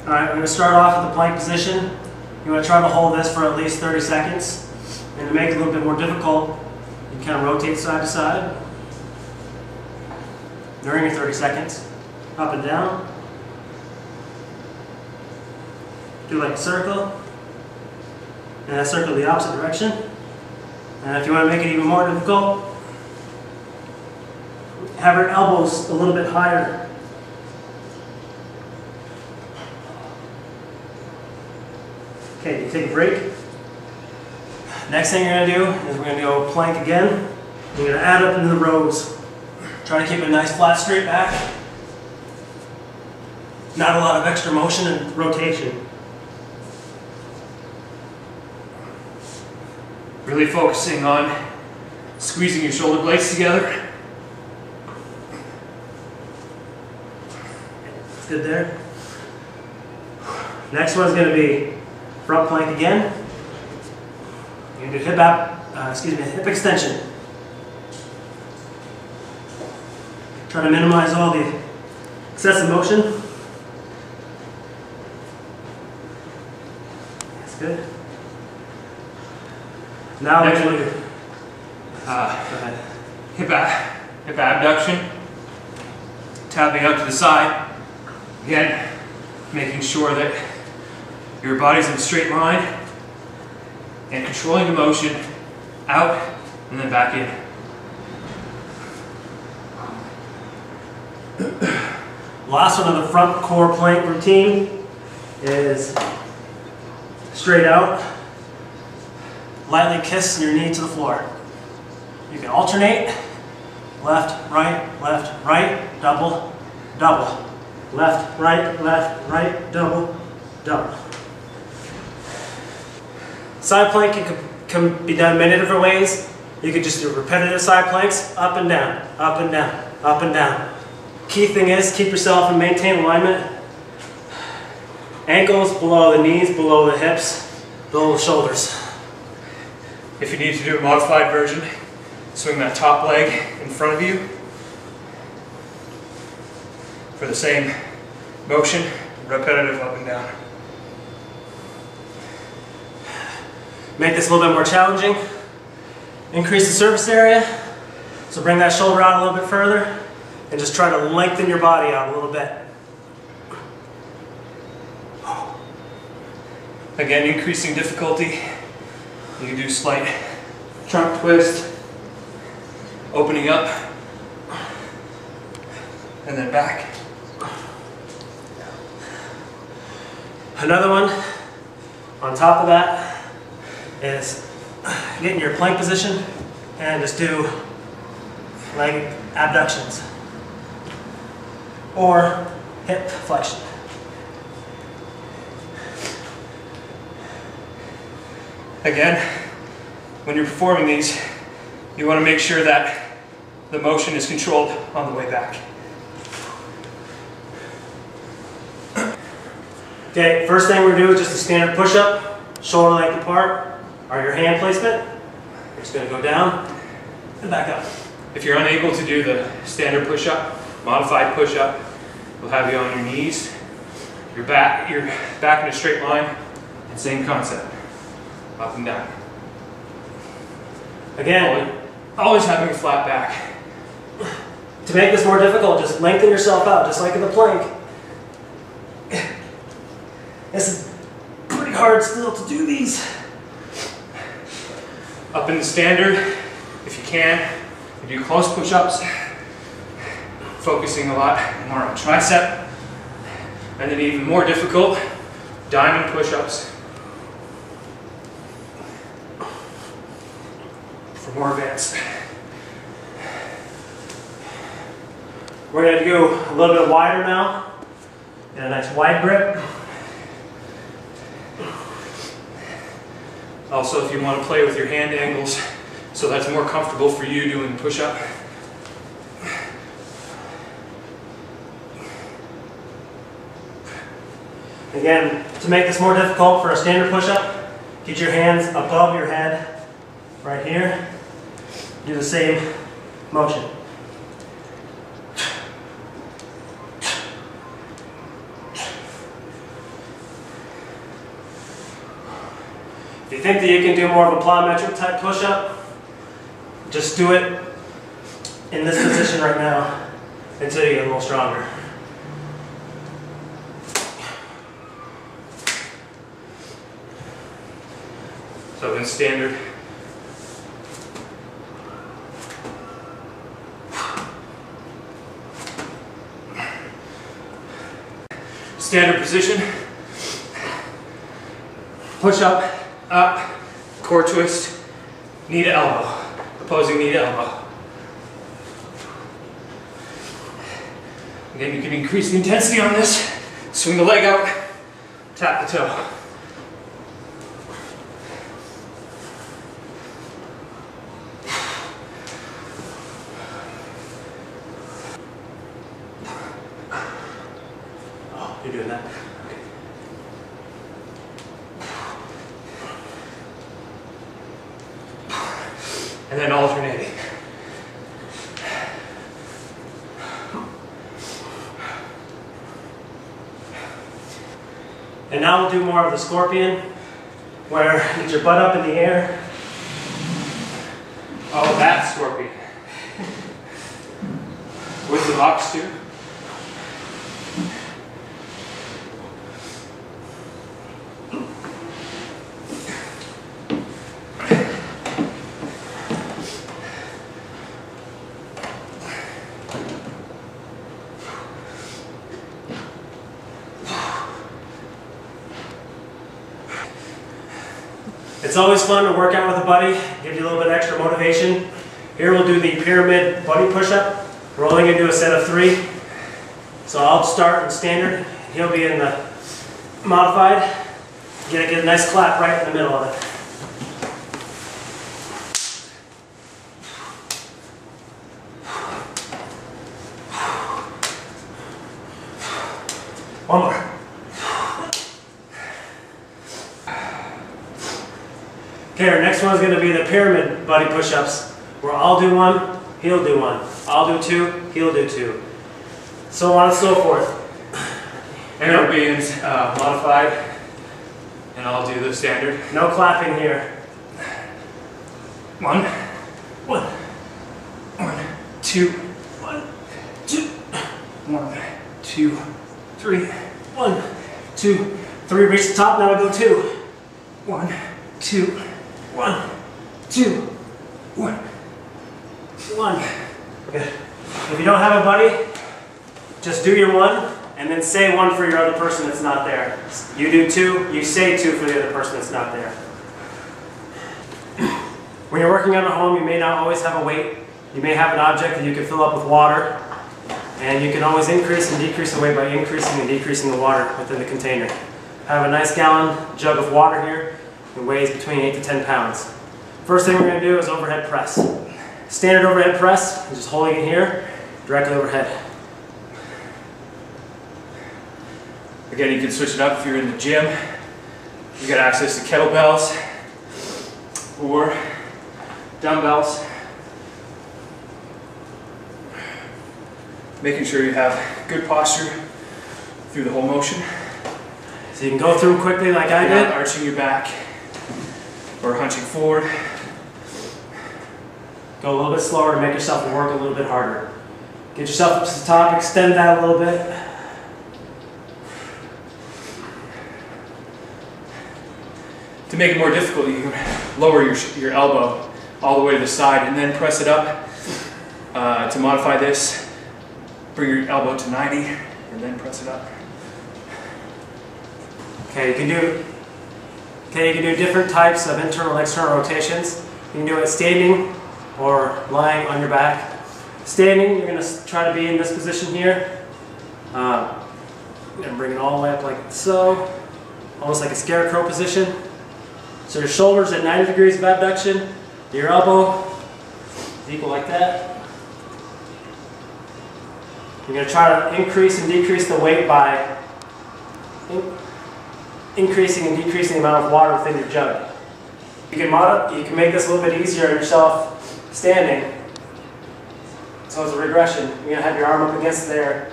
Alright, we're going to start off with the plank position. You want to try to hold this for at least 30 seconds. And to make it a little bit more difficult, you kind of rotate side to side during your 30 seconds. Up and down. Do like a circle. And a circle the opposite direction. And if you want to make it even more difficult, have your elbows a little bit higher. Okay, you take a break. Next thing you're going to do is we're going to go plank again. You're going to add up into the rows. Try to keep a nice flat straight back. Not a lot of extra motion and rotation. Really focusing on squeezing your shoulder blades together. Good there. Next one's going to be front plank again. You're going to do hip extension. Try to minimize all the excessive motion. That's good. Now we're going to do hip abduction, tapping out to the side. Again, making sure that your body's in a straight line and controlling the motion out and then back in. Last one of the front core plank routine is straight out. Lightly kiss your knee to the floor. You can alternate. Left, right, double, double. Left, right, double, double. Side plank can be done many different ways. You can just do repetitive side planks, up and down, up and down, up and down. Key thing is keep yourself and maintain alignment. Ankles below the knees, below the hips, below the shoulders. If you need to do a modified version, swing that top leg in front of you for the same motion, repetitive up and down. Make this a little bit more challenging. Increase the surface area. So bring that shoulder out a little bit further and just try to lengthen your body out a little bit. Again, increasing difficulty. You can do slight trunk twist, opening up, and then back. Another one on top of that is get in your plank position and just do leg abductions or hip flexion. Again, when you're performing these, you want to make sure that the motion is controlled on the way back. Okay, first thing we're going to do is just a standard push-up, shoulder length apart, or your hand placement. You're just going to go down and back up. If you're unable to do the standard push-up, modified push-up, we'll have you on your knees, your back in a straight line, and same concept, up and down. Again, always having a flat back. To make this more difficult, just lengthen yourself out, just like in the plank. This is pretty hard still to do these. Up in the standard, if you can, you do close push-ups, focusing a lot more on tricep, and then even more difficult, diamond push-ups for more advanced. We're going to go a little bit wider now, and a nice wide grip. Also, if you want to play with your hand angles, so that's more comfortable for you doing push-up. Again, to make this more difficult for a standard push-up, get your hands above your head, right here. Do the same motion. If you think that you can do more of a plyometric type push-up, just do it in this position right now until you get a little stronger. So in standard. Standard position. Push up, core twist, knee to elbow. Opposing knee to elbow. Again, you can increase the intensity on this. Swing the leg out, tap the toe. Oh, you're doing that. And then alternating. And now we'll do more of the scorpion, where you get your butt up in the air. Oh, that scorpion. With the box too. It's always fun to work out with a buddy, give you a little bit extra motivation. Here we'll do the pyramid buddy push-up. We're only going to do a set of 3. So I'll start in standard, he'll be in the modified. Get a nice clap right in the middle of it. One more. Okay, our next one is going to be the pyramid buddy push-ups, where I'll do 1, he'll do 1. I'll do 2, he'll do 2. So on and so forth. And it'll be in modified, and I'll do the standard. No clapping here. 1, 1, 1, 2, 1, 2, 1, 2, 3, 1, 2, 3. Reach the top. Now we go 2. 1, 2, 1, 2, 1. 1. Good. If you don't have a buddy, just do your 1 and then say 1 for your other person that's not there. You do 2, you say 2 for the other person that's not there. When you're working out at home, you may not always have a weight. You may have an object that you can fill up with water, and you can always increase and decrease the weight by increasing and decreasing the water within the container. I have a nice gallon jug of water here. It weighs between 8 to 10 pounds. First thing we're going to do is overhead press. Standard overhead press, just holding it here, directly overhead. Again, you can switch it up if you're in the gym. You got access to kettlebells or dumbbells. Making sure you have good posture through the whole motion. So you can go through quickly like I did. Arching your back or hunching forward. Go a little bit slower and make yourself work a little bit harder. Get yourself up to the top, extend that a little bit. To make it more difficult, you can lower your elbow all the way to the side and then press it up. To modify this, bring your elbow to 90 and then press it up. Okay, you can do different types of internal and external rotations. You can do it standing or lying on your back. Standing, you're going to try to be in this position here. And bring it all the way up like so, almost like a scarecrow position. So your shoulders at 90 degrees of abduction, your elbow is equal like that. You're going to try to increase and decrease the weight by increasing and decreasing the amount of water within your jug. You can make this a little bit easier on yourself standing. So it's a regression. You're going to have your arm up against the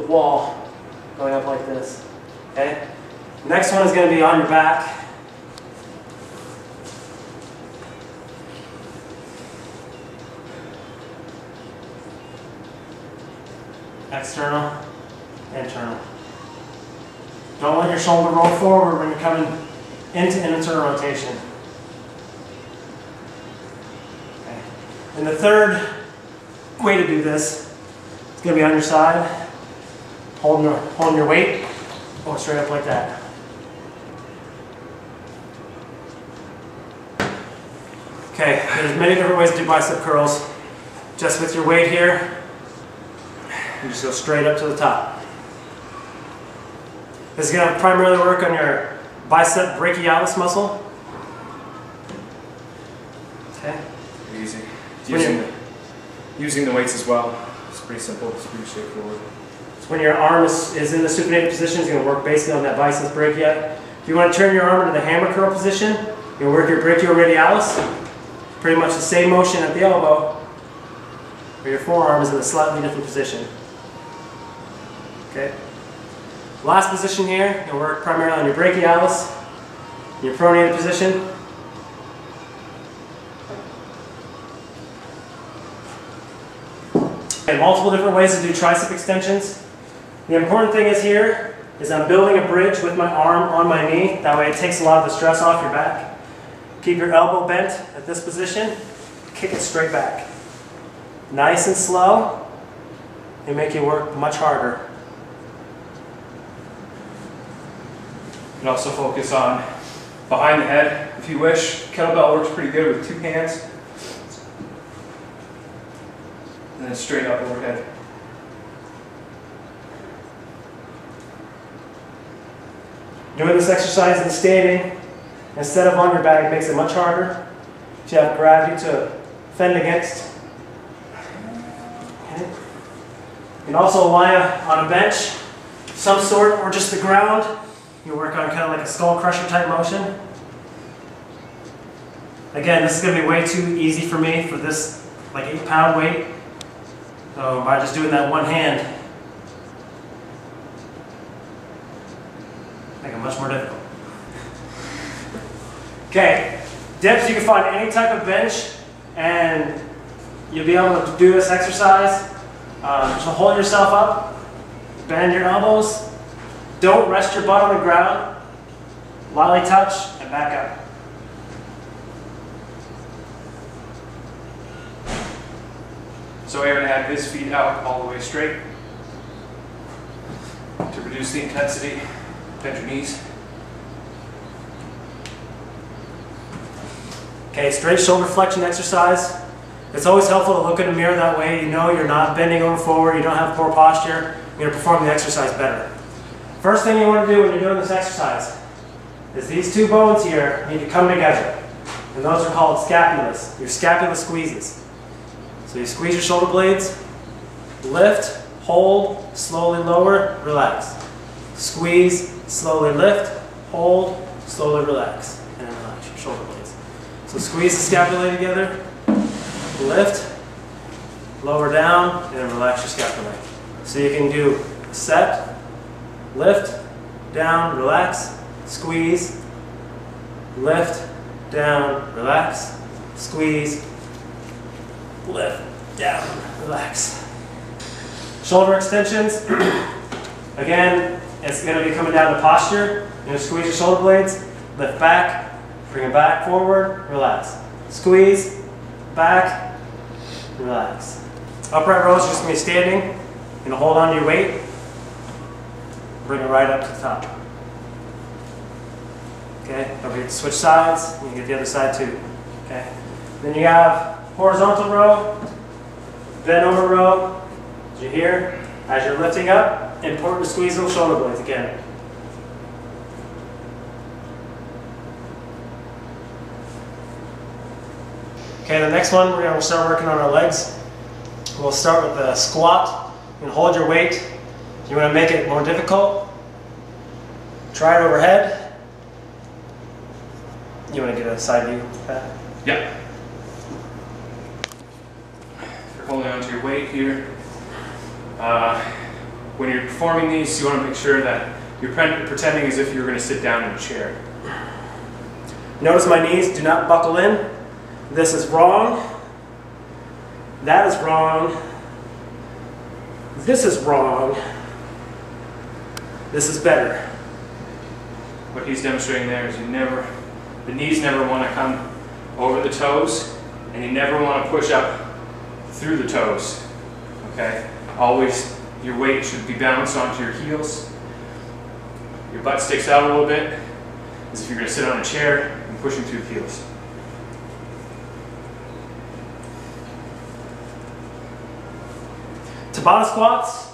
wall, going up like this. Okay? Next one is going to be on your back. external, internal. Don't let your shoulder roll forward when you're coming into an internal rotation. Okay. And the third way to do this is going to be on your side, holding your weight, going straight up like that. Okay, there's many different ways to do bicep curls. Just with your weight here, you just go straight up to the top. This is going to primarily work on your bicep brachialis muscle. Okay. Easy. Using the weights as well. It's pretty simple. It's pretty straightforward. So when your arm is in the supinated position, it's going to work basically on that biceps brachii. If you want to turn your arm into the hammer curl position, you'll work your brachioradialis. Pretty much the same motion at the elbow, but your forearm is in a slightly different position. Okay. Last position here, you'll work primarily on your brachialis, your pronated position. Okay, multiple different ways to do tricep extensions. The important thing is here is I'm building a bridge with my arm on my knee. That way it takes a lot of the stress off your back. Keep your elbow bent at this position, kick it straight back. Nice and slow, and make you work much harder. You can also focus on behind the head if you wish. Kettlebell works pretty good with 2 hands. And then straight up overhead. Doing this exercise in standing, instead of on your back, makes it much harder. You have gravity to fend against. Okay. You can also lie on a bench, some sort, or just the ground. You work on kind of like a skull crusher type motion. Again, this is going to be way too easy for me for this like 8-pound weight. So by just doing that one hand, make it much more difficult. Okay, dips, you can find any type of bench and you'll be able to do this exercise. So hold yourself up, bend your elbows, don't rest your butt on the ground, lightly touch and back up. So Aaron had his feet out all the way straight. To reduce the intensity, bend your knees. Okay, straight shoulder flexion exercise. It's always helpful to look in the mirror, that way you know you're not bending over forward, you don't have poor posture, you're going to perform the exercise better. First thing you want to do when you're doing this exercise is these 2 bones here need to come together. And those are called scapulas, your scapula squeezes. So you squeeze your shoulder blades, lift, hold, slowly lower, relax. Squeeze, slowly lift, hold, slowly relax, and relax your shoulder blades. So squeeze the scapulae together, lift, lower down, and then relax your scapulae. So you can do set, lift, down, relax, squeeze, lift, down, relax, squeeze, lift, down, relax. Shoulder extensions, again, it's going to be coming down to posture. You're going to squeeze your shoulder blades, lift back, bring it back forward, relax. Squeeze, back, relax. Upright rows, you're just going to be standing. You're going to hold on to your weight, bring it right up to the top. Okay, over here to switch sides, you can get the other side too. Okay, then you have horizontal row, bend over row. As you hear, as you're lifting up, important to squeeze those shoulder blades again. Okay, the next one, we'll start working on our legs. We'll start with the squat. You can hold your weight. If you want to make it more difficult, try it overhead. You want to get a side view, Pat? Yep. You're holding onto your weight here. When you're performing these, you want to make sure that you're pretending as if you're going to sit down in a chair. Notice my knees do not buckle in. This is wrong. That is wrong. This is wrong. This is better. What he's demonstrating there is the knees never want to come over the toes, and you never want to push up through the toes, okay? Always, your weight should be balanced onto your heels. Your butt sticks out a little bit, as if you're going to sit on a chair and pushing through the heels. Tabata squats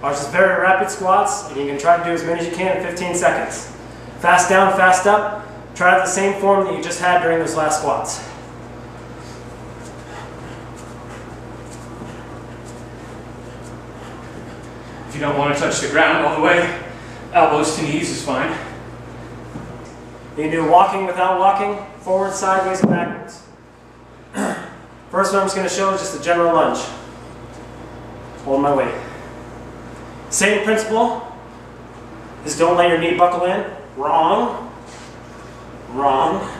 are just very rapid squats, and you can try to do as many as you can in 15 seconds. Fast down, fast up. Try out the same form that you just had during those last squats. If you don't want to touch the ground all the way, elbows to knees is fine. You can do walking without walking, forward, sideways, and backwards. First one I'm just going to show is just a general lunge. Hold my weight. Same principle is don't let your knee buckle in. Wrong. Wrong.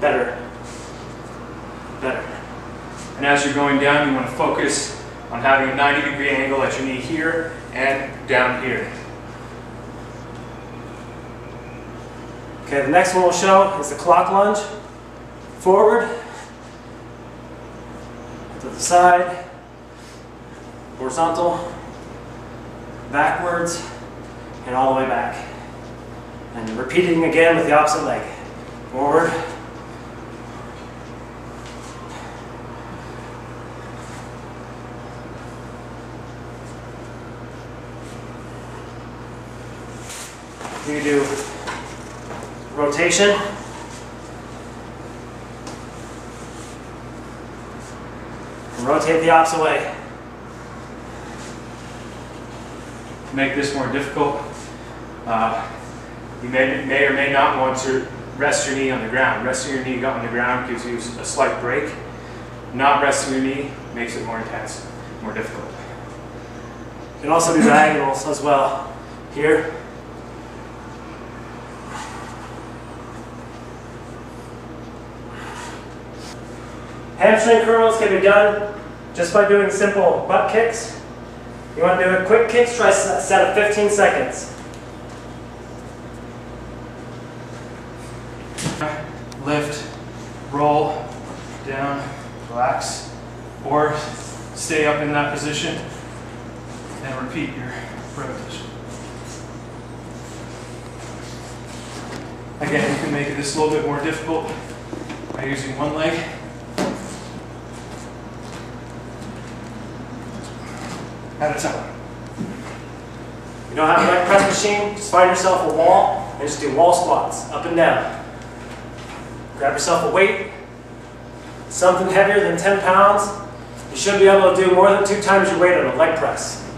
Better. Better. And as you're going down, you want to focus on having a 90-degree angle at your knee here and down here. Okay, the next one we'll show is the clock lunge. Forward, to the side, horizontal, backwards, and all the way back. And repeating again with the opposite leg. Forward. You do rotation. And rotate the opposite way. To make this more difficult, you may or may not want to rest your knee on the ground. Resting your knee on the ground gives you a slight break. Not resting your knee makes it more intense, more difficult. You can also do diagonals as well. Here. Hamstring curls can be done just by doing simple butt kicks. You want to do a quick kicks, try a set of 15 seconds. Lift, roll, down, relax, or stay up in that position and repeat your repetition. Again, you can make this a little bit more difficult by using one leg. At a time. You don't have a leg press machine, just find yourself a wall and just do wall squats, up and down. Grab yourself a weight, something heavier than 10 pounds. You should be able to do more than 2 times your weight on a leg press.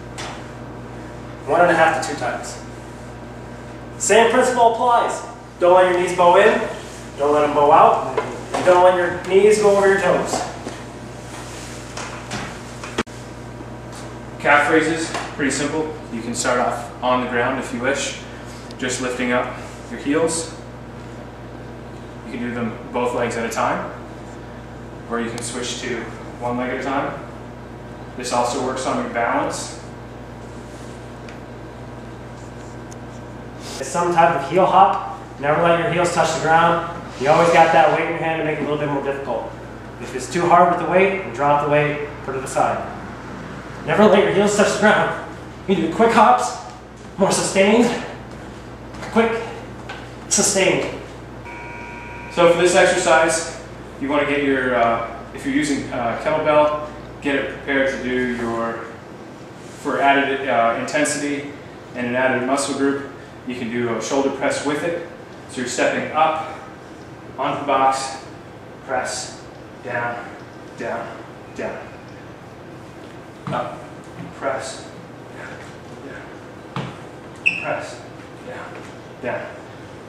1.5 to 2 times. Same principle applies. Don't let your knees bow in, don't let them bow out, and don't let your knees go over your toes. Calf raises, pretty simple. You can start off on the ground if you wish, just lifting up your heels. You can do them both legs at a time, or you can switch to one leg at a time. This also works on your balance. Some type of heel hop. Never let your heels touch the ground. You always got that weight in your hand to make it a little bit more difficult. If it's too hard with the weight, drop the weight, put it aside. Never let your heels touch the ground. You do quick hops, more sustained, quick, sustained. So for this exercise, you want to get your, if you're using kettlebell, get it prepared to do for added intensity and an added muscle group. You can do a shoulder press with it. So you're stepping up onto the box, press, down, down, down. Up, press, down, press, down, down.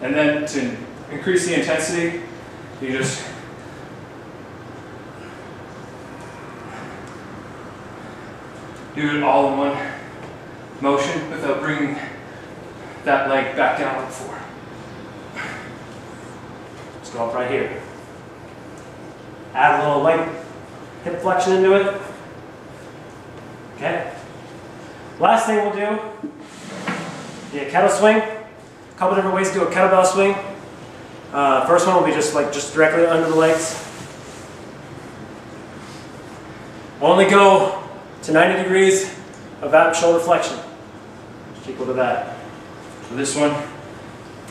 And then to increase the intensity, you just do it all in one motion without bringing that leg back down like before. Just go up right here. Add a little leg hip flexion into it. Okay. Last thing we'll do, be a kettle swing. A couple different ways to do a kettlebell swing. First one will be just directly under the legs. Only go to 90 degrees of that shoulder flexion. Just equal to that. For this one,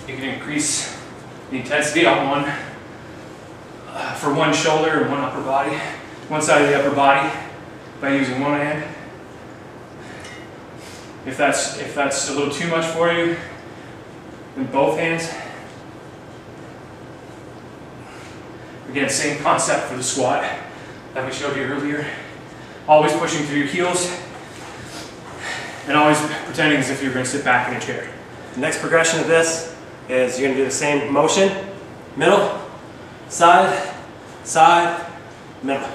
you can increase the intensity on one, for one shoulder and one upper body, one side of the upper body by using one hand. If that's a little too much for you, then both hands. Again, same concept for the squat that we showed you earlier. Always pushing through your heels and always pretending as if you're going to sit back in a chair. The next progression of this is you're going to do the same motion. Middle, side, side, middle.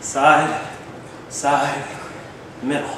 Side, side, middle.